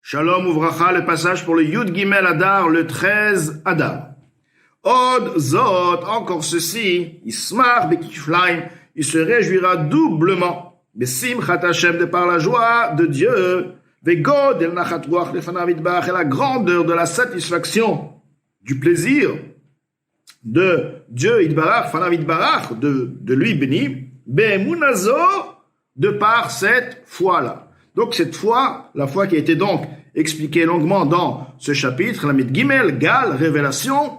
Shalom Uvracha, le passage pour le Yud Gimel Adar, le 13 Adar. Od Zot, encore ceci, Ismar Bekiflaim, il se réjouira doublement. Besimchat Hashem, de par la joie de Dieu. Vegod el nachat ruach lefanav yitbarach, et la grandeur de la satisfaction, du plaisir de Dieu Yitbarach, fanav yitbarach, de lui béni. Be'emunazo, de par cette foi-là. Donc cette foi, la foi qui a été donc expliquée longuement dans ce chapitre, la Mit Gimel, Gal, révélation,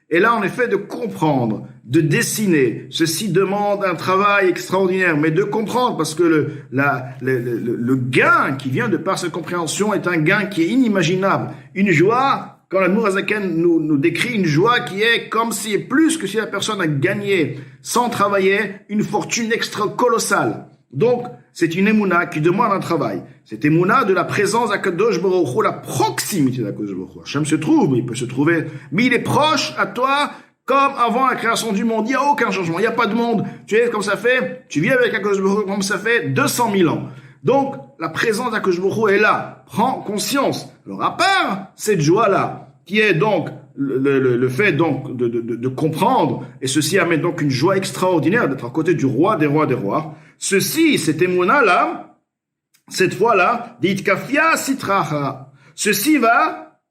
et là en effet de comprendre, de dessiner. Ceci demande un travail extraordinaire, mais de comprendre, parce que le gain qui vient de par cette compréhension est un gain qui est inimaginable. Une joie, quand l'Admour HaZaken nous décrit une joie qui est comme si, plus que si la personne a gagné, sans travailler, une fortune extra colossale. Donc, c'est une émouna qui demande un travail. Cette émouna de la présence d'Akadosh Baruch Hu, la proximité d'Akadosh Baruch Hu. Hachem se trouve, mais il peut se trouver, mais il est proche à toi comme avant la création du monde. Il n'y a aucun changement, il n'y a pas de monde. Tu es comme ça fait, tu vis avec Akadosh Baruch Hu comme ça fait 200 000 ans. Donc, la présence d'Akadosh Baruch Hu est là. Prends conscience. Alors, à part cette joie-là, qui est donc le fait donc de comprendre, et ceci amène donc une joie extraordinaire d'être à côté du roi des rois des rois. Ceci, cette émouna-là, cette fois-là, dit kafia sitraha. Ceci va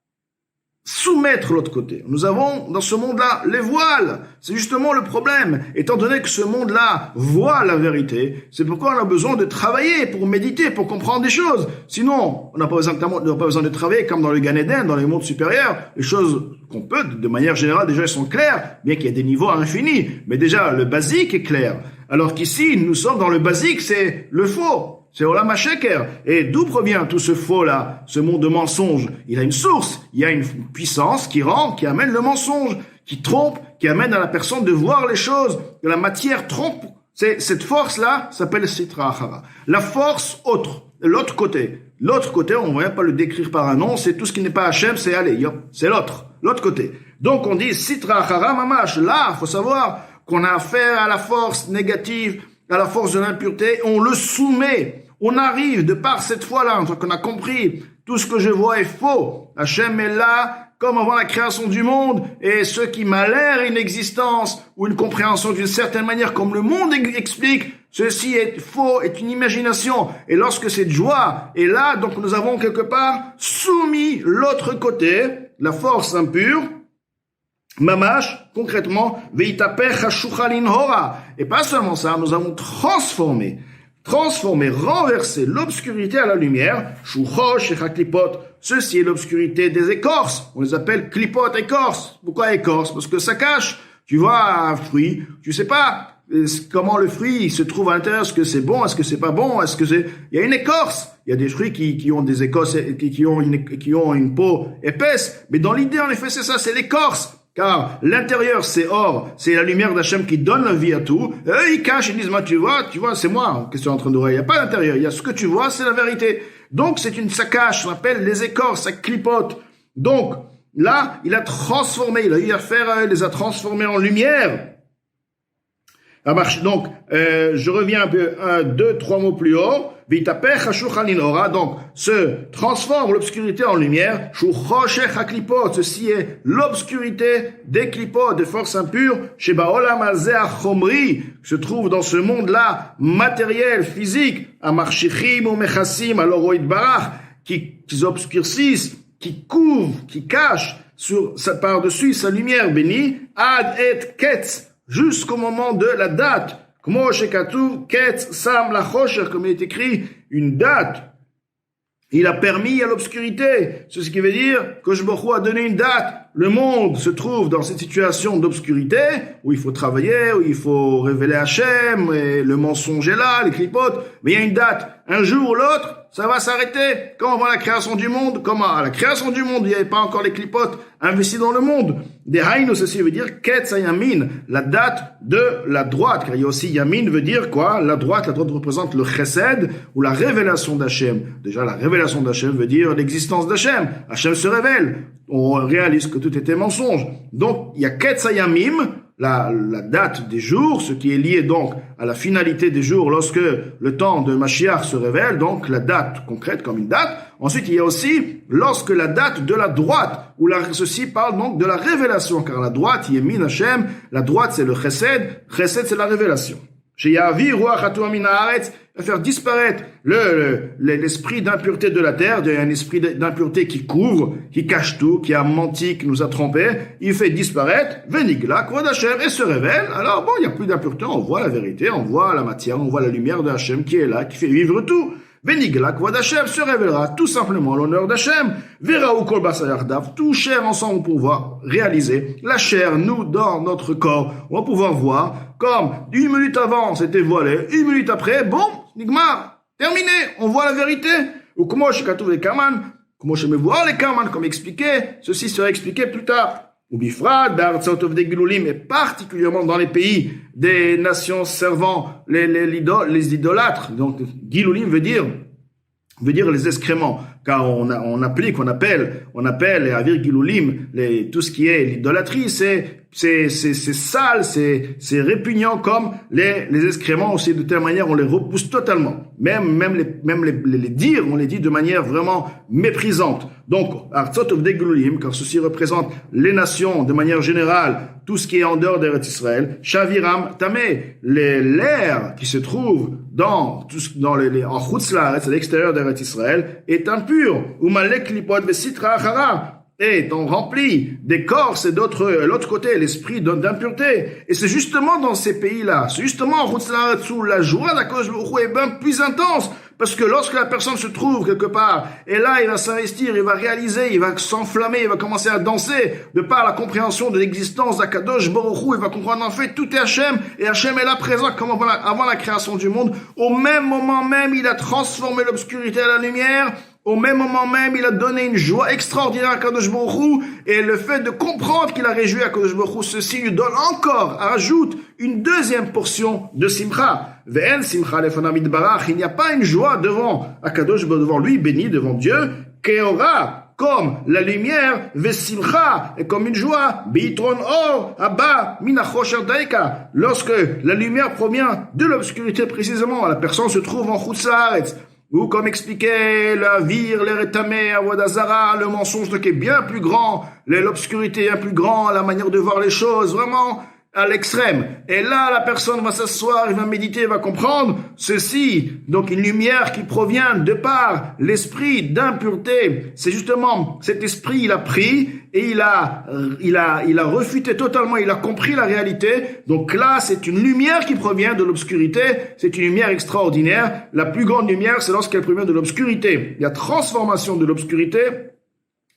soumettre l'autre côté. Nous avons dans ce monde-là les voiles. C'est justement le problème. Étant donné que ce monde-là voit la vérité, c'est pourquoi on a besoin de travailler pour méditer, pour comprendre des choses. Sinon, on n'a pas besoin de travailler comme dans le Gan Eden, dans les mondes supérieurs. Les choses qu'on peut, de manière générale, déjà elles sont claires, bien qu'il y ait des niveaux infinis. Mais déjà, le basique est clair. Alors qu'ici, nous sommes dans le basique, c'est le faux. C'est Olam HaSheker. Et d'où provient tout ce faux-là, ce monde de mensonge? Il a une source, il y a une puissance qui amène le mensonge, qui trompe, qui amène à la personne de voir les choses, que la matière trompe. Cette force-là s'appelle Sitra Achara. La force autre, l'autre côté. L'autre côté, on ne va pas le décrire par un nom, c'est tout ce qui n'est pas Hachem, c'est c'est l'autre côté. Donc on dit Sitra Achara Mamash. Là, faut savoir qu'on a affaire à la force négative, à la force de l'impureté, on le soumet. On arrive, de par cette foi-là, une fois qu'on a compris, tout ce que je vois est faux. Hachem est là, comme avant la création du monde, et ce qui m'a l'air une existence, ou une compréhension d'une certaine manière, comme le monde explique, ceci est faux, est une imagination. Et lorsque cette joie est là, donc nous avons quelque part soumis l'autre côté, la force impure, Mamash, concrètement, veitapech hashuchalin hora. Et pas seulement ça, nous avons transformé, renversé l'obscurité à la lumière. Shuchosh et klipot. Ceci est l'obscurité des écorces. On les appelle klipot, écorces. Pourquoi écorces? Parce que ça cache. Tu vois un fruit, tu sais pas comment le fruit se trouve à l'intérieur. Est-ce que c'est bon? Est-ce que c'est pas bon? Il y a une écorce. Il y a des fruits qui ont des écorces, qui ont une peau épaisse. Mais dans l'idée, en effet, c'est ça, c'est l'écorce. Car l'intérieur, c'est or, c'est la lumière d'Hachem qui donne la vie à tout. Et eux, ils cachent, ils disent, tu vois, c'est moi, qu'est-ce que tu es en train de voir? Il n'y a pas d'intérieur, il y a ce que tu vois, c'est la vérité. Donc, ça cache, on appelle les écorces, ça clipote. Donc, là, il a transformé, il a eu affaire à eux, il les a transformés en lumière. Donc, je reviens un peu, 2, 3 mots plus haut. Vitapech hashuchalin hora. Donc, se transforme l'obscurité en lumière. Shuchoshech haklipot. Ceci est l'obscurité des clipotes, des forces impures. Sheba olam hazeh achomri. Se trouve dans ce monde-là, matériel, physique. Amarchichim ou mechassim, alors Yitbarach, qui obscurcissent, qui couvrent, qui cachent par-dessus sa lumière bénie. Ad et ketz. Jusqu'au moment de la date. Comme il est écrit, une date. Il a permis à l'obscurité. C'est ce qui veut dire que Baruch Hu a donné une date. Le monde se trouve dans cette situation d'obscurité, où il faut travailler, où il faut révéler Hachem, et le mensonge est là, les clipotes. Mais il y a une date. Un jour ou l'autre, ça va s'arrêter. Quand on voit la création du monde, à la création du monde, il n'y avait pas encore les clipotes investis dans le monde. Des haïnos, ceci veut dire Ketz Yamin, la date de la droite. Car il y a aussi Yamin veut dire quoi? La droite représente le chesed ou la révélation d'Hachem. Déjà, la révélation d'Hachem veut dire l'existence d'Hachem. Hachem se révèle. On réalise que tout était mensonge. Donc, il y a Ketz Yamim, la date des jours, ce qui est lié donc à la finalité des jours lorsque le temps de Mashiach se révèle, donc la date concrète comme une date. Ensuite, il y a aussi lorsque la date de la droite, où ceci parle donc de la révélation, car la droite, Yemin Hashem, la droite c'est le Chesed, Chesed c'est la révélation. Faire disparaître l'esprit d'impureté de la terre, un esprit d'impureté qui couvre, qui cache tout, qui a menti, qui nous a trompés. Il fait disparaître, Venigla, Kvod Hashem, et se révèle. Alors bon, il n'y a plus d'impureté, on voit la vérité, on voit la matière, on voit la lumière de Hashem qui est là, qui fait vivre tout. Venigla, Kvod Hashem, se révélera tout simplement l'honneur d'Hashem. Veraou Kol Basayardav, tout chair ensemble pour pouvoir réaliser. La chair, nous, dans notre corps, on va pouvoir voir comme 1 minute avant, c'était voilé, 1 minute après, bon, Nigmar, terminé, on voit la vérité. Ou comment je katouv les kaman, comment je me vois les kaman, comme expliqué, ceci sera expliqué plus tard. Ou bifrad, b'artzot of Gilulim, et particulièrement dans les pays des nations servant les idolâtres. Donc, Gilulim veut dire les excréments, car on appelle les avir Gilulim, tout ce qui est l'idolâtrie, c'est sale, c'est répugnant comme les excréments aussi, de telle manière on les repousse totalement. Même les dire, on les dit de manière vraiment méprisante. Donc, Artzot of Gilulim, car ceci représente les nations de manière générale, tout ce qui est en dehors d'Eretz Israël, Shaviram Tamé, l'air qui se trouve en Chutz Laaretz, à l'extérieur d'Eretz Israël, est impur. Umalek lipod vesitra achara, étant rempli d'écorce et l'autre côté, l'esprit d'impureté. Et c'est justement dans ces pays-là, c'est justement en Chutz Laaretz où la joie d'Akadosh Baruch Hu est bien plus intense. Parce que lorsque la personne se trouve quelque part, et là, il va s'investir, il va réaliser, il va s'enflammer, il va commencer à danser, de par la compréhension de l'existence d'Akadosh Baruch Hu, il va comprendre en fait tout est Hachem, et Hachem est là présent comme avant la création du monde. Au même moment même, il a transformé l'obscurité à la lumière. Au même moment même, il a donné une joie extraordinaire à Kadosh Baruch Hu, et le fait de comprendre qu'il a réjoui à Kadosh Baruch Hu, ceci lui donne encore, rajoute une deuxième portion de simcha. Ve'en simcha lefanam yitbarach, il n'y a pas une joie devant Akadosh, devant lui, béni, devant Dieu, qu'aura comme la lumière, ve'simcha, et comme une joie, beitron or, abba, minachosh ardaika, lorsque la lumière provient de l'obscurité précisément, la personne se trouve en Chutz Laaretz. Ou comme expliquait la vire, les rétamés, Avodazara, le mensonge qui est bien plus grand, l'obscurité est plus grand, la manière de voir les choses, vraiment à l'extrême. Et là, la personne va s'asseoir, il va méditer, il va comprendre ceci. Donc une lumière qui provient de par l'esprit d'impureté. C'est justement cet esprit, il a pris et il a refuté totalement, il a compris la réalité. Donc là, c'est une lumière qui provient de l'obscurité. C'est une lumière extraordinaire. La plus grande lumière, c'est lorsqu'elle provient de l'obscurité. La transformation de l'obscurité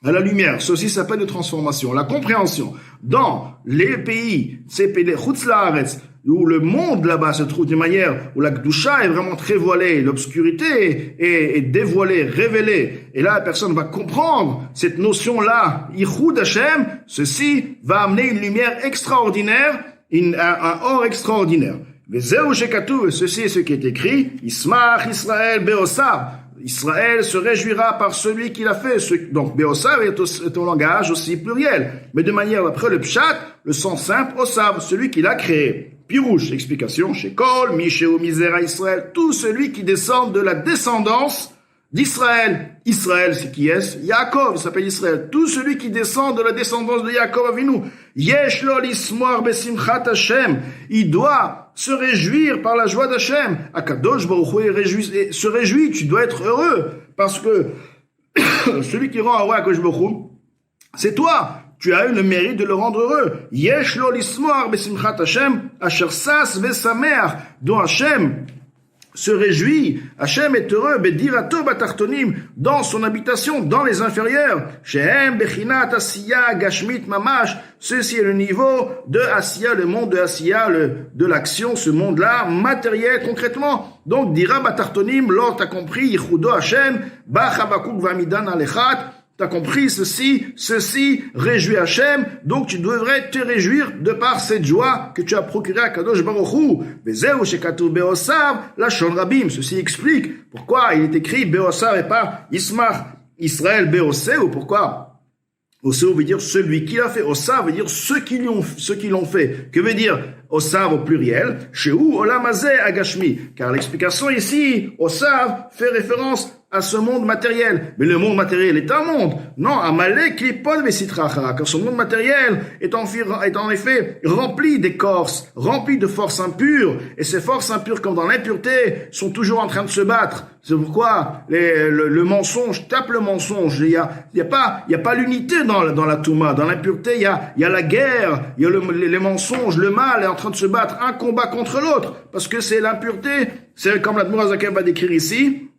à la lumière, ceci s'appelle de transformation. La compréhension. Dans les pays, ces pays, les Chutz Laaretz, où le monde là-bas se trouve d'une manière où la Kedusha est vraiment très voilée, l'obscurité est dévoilée, révélée. Et là, la personne va comprendre cette notion-là, Yichud Hashem, ceci va amener une lumière extraordinaire, un or extraordinaire. Vezeu shekatuv, ceci est ce qui est écrit, Ismach Israël Beosav. Israël se réjouira par celui qui l'a fait. Donc, Beosav est au langage aussi pluriel. Mais de manière, d'après le Pshat, le sens simple, Osav, celui qui l'a créé. Pirouche, explication, chez Kol, Misheu, Misera, Israël, tout celui qui descend de la descendance d'Israël. Israël, c'est qui est? Yaakov, il s'appelle Israël. Tout celui qui descend de la descendance de Yaakov Avinu. Yesh lo lismoar besimchat Hashem. Il doit se réjouir par la joie d'Hashem. Akadosh Baruch Hu se réjouit, tu dois être heureux. Parce que celui qui rend heureux Akadosh Baruch Hu, c'est toi. Tu as eu le mérite de le rendre heureux. Yesh lo lismoar besimchat Hashem, asher sas vesamer, dont Hashem se réjouit. Hashem est heureux, bedirato batartonim, dans son habitation, dans les inférieurs. Shehem bechinat asiya gashmit mamash. Ceci est le niveau de Asiya, le monde de Asiya, de l'action, ce monde-là, matériel, concrètement. Donc, dira batartonim, lors t'as compris, yichudo Hashem, bachabakuk vamidan alechat. T'as compris ceci réjouit Hachem, donc tu devrais te réjouir de par cette joie que tu as procurée à Kadosh Baruch Hu. Vezeu shekatuv beosav lashon rabim. Ceci explique pourquoi il est écrit beosav et pas Ismach Israël beoseu, ou pourquoi Osa veut dire celui qui l'a fait. Osa veut dire ceux qui l'ont fait. Que veut dire Osav au pluriel? Shehu olam hazeh agashmi. Car l'explication ici, Osav fait référence à ce monde matériel. Mais le monde matériel est un monde. Non, Amalek lipod vesitracha. Car ce monde matériel est en effet rempli d'écorce, rempli de forces impures. Et ces forces impures, comme dans l'impureté, sont toujours en train de se battre. C'est pourquoi le mensonge tape le mensonge. Il y a pas l'unité dans la Touma. Dans l'impureté, il y a la guerre, il y a les mensonges, le mal est en train de se battre un combat contre l'autre. Parce que c'est l'impureté. C'est comme l'Admour HaZaken va décrire ici.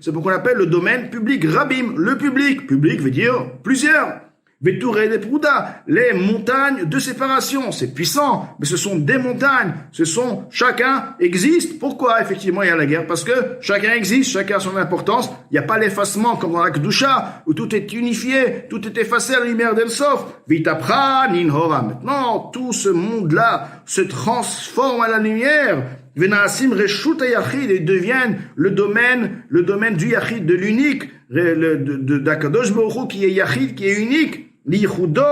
C'est pourquoi on appelle le domaine public. Rabim, le public. Public veut dire plusieurs. Vetouré des Prouda, les montagnes de séparation. C'est puissant, mais ce sont des montagnes. Chacun existe. Pourquoi? Effectivement, il y a la guerre. Parce que chacun existe, chacun a son importance. Il n'y a pas l'effacement comme dans la Kedusha, où tout est unifié, tout est effacé à la lumière d'El-Sof. Vitapra, Ninhora. Maintenant, tout ce monde-là se transforme à la lumière. Venaasim Reshut Yachid, et deviennent le domaine du Yachid, de l'unique, d'Akadosh Baruch Hu, qui est Yachid, qui est unique. Lichudo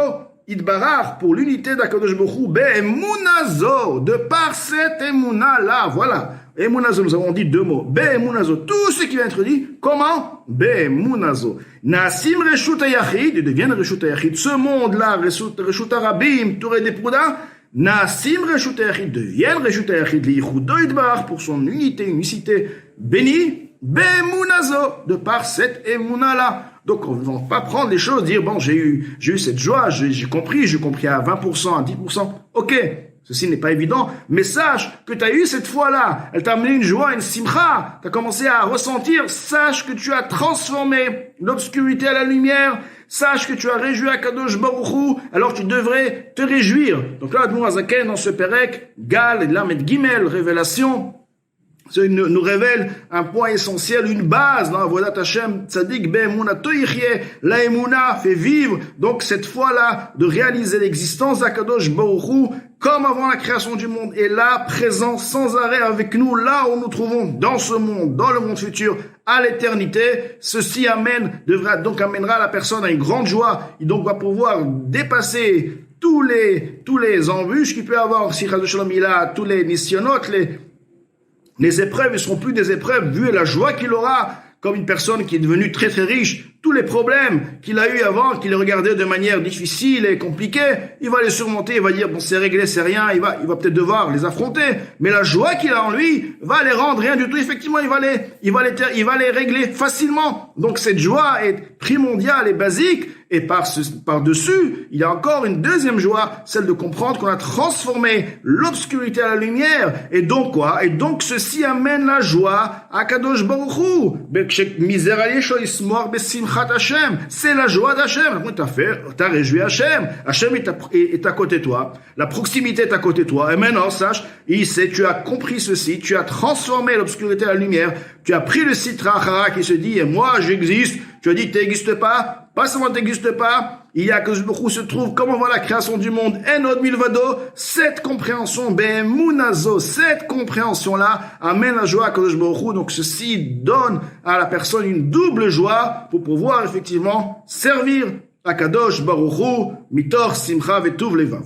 Idbarach, pour l'unité d'Akadosh Baruch Hu, Be'emunazo, de par cette Emuna-là, voilà. Emunazo, nous avons dit deux mots. Be'emunazo, tout ce qui vient être dit, comment? Be'emunazo. Nasim Reshut Yachid, ils deviennent Reshut Yachid. Ce monde-là, Reshut Arabim, Touré des Prouda, Nasim Reshut Yachid, deviennent Reshut Yachid, Lichudo Idbarach, pour son unicité bénie, Be'emunazo, de par cette Emuna-là. Donc, on ne va pas prendre les choses, dire, bon, j'ai eu cette joie, j'ai compris à 20%, à 10%. Ok, ceci n'est pas évident, mais sache que tu as eu cette foi-là. Elle t'a amené une joie, une simcha. Tu as commencé à ressentir. Sache que tu as transformé l'obscurité à la lumière. Sache que tu as réjoui Akadosh Baruch Hu. Alors, tu devrais te réjouir. Donc là, Admour HaZaken, dans ce Perek, Gal, Lamed Gimel, révélation, nous révèle un point essentiel, une base dans Avodat Hashem, Tzadik Be'emuna Toyichye, la Emuna fait vivre, donc cette foi-là, de réaliser l'existence d'Akadosh Baruch Hu, comme avant la création du monde, est là, présent, sans arrêt avec nous, là où nous trouvons, dans ce monde, dans le monde futur, à l'éternité. Ceci amènera la personne à une grande joie, il donc va pouvoir dépasser tous les embûches qu'il peut avoir, si Chas v'Shalom il a, tous les nisyonot, les épreuves ne seront plus des épreuves, vu la joie qu'il aura, comme une personne qui est devenue très très riche. Tous les problèmes qu'il a eu avant, qu'il les regardait de manière difficile et compliquée, il va les surmonter, il va dire, bon, c'est réglé, c'est rien, il va peut-être devoir les affronter, mais la joie qu'il a en lui va les rendre rien du tout. Effectivement, il va les régler facilement. Donc cette joie est primordiale et basique, et par-dessus, il y a encore une deuxième joie, celle de comprendre qu'on a transformé l'obscurité à la lumière. Et donc quoi? Et donc ceci amène la joie à Kadosh Baruch Hu. C'est la joie d'Hachem. T'as réjoui Hachem. Hachem est à côté de toi. La proximité est à côté de toi. Et maintenant, sache, tu as compris ceci, tu as transformé l'obscurité à la lumière, tu as pris le Sitra Achara qui se dit, et moi j'existe. Tu as dit, tu n'existes pas seulement tu n'existes pas, il y a que beaucoup se trouve, comme on voit la création du monde, Enod Milvado, cette compréhension, Be'emunazo, cette compréhension-là, amène la joie à Kadosh Baruch Hu. Donc ceci donne à la personne une double joie pour pouvoir effectivement servir à Kadosh Baruch Hu, Mitor Simcha Vetuv Levav.